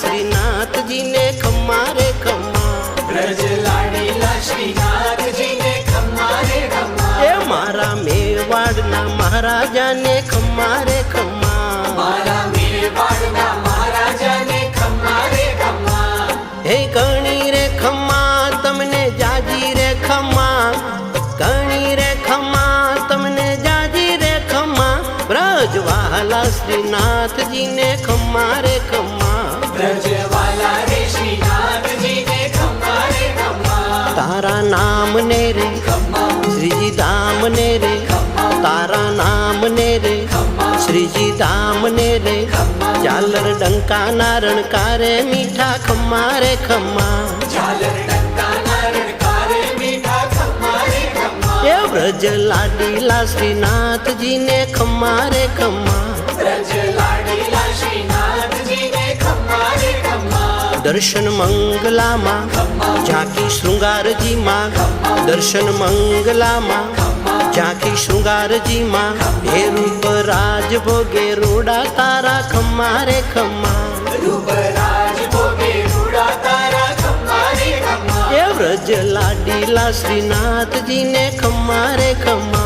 श्रीनाथ जी ने खम्मा रे खम्मा। ब्रज लाडीला श्रीनाथ जी ने खम्मा रे खम्मा। ए मारा मेवाड़ना महाराजा ने खम्मा रे खम्मा। मारा मेवाड़ना महाराजा ने खम्मा रे खम्मा। हे कणी रे खम्मा तमने जाजी रे खम्मा। कणी रे खम्मा तमने जाजी रे खम्मा। ब्रजवाला श्रीनाथ जी ने खम्मा रे खम्मा। ब्रजवाला रे श्रीनाथ जी ने खम्मा रे खम्मा। तारा नाम ने रे श्री जी धाम ने रे। तारा नाम ने रे श्री जी धाम ने रे। झालर डंका नारण कारे मीठा खम्मा रे खम्मा। झालर डंका नारण कारे मीठा खम्मा रे खम्मा। ये ब्रज लाडीला श्रीनाथ जी ने खम्मा रे खम्मा। ब्रज लाडीला श्रीनाथ जी ने खम्मा रे खम्मा। दर्शन मंगला माँ झांकी श्रृंगार जी माँ। दर्शन मंगला माँ झांकी श्रृंगार जी माँ। हे रूप राज भोगे रूड़ा तारा खम्मा रे खम्मा। रूप राज भोगे रूड़ा तारा खम्मा रे खम्मा। ये ब्रज लाडीला श्रीनाथ जी ने खम्मा रे खम्मा।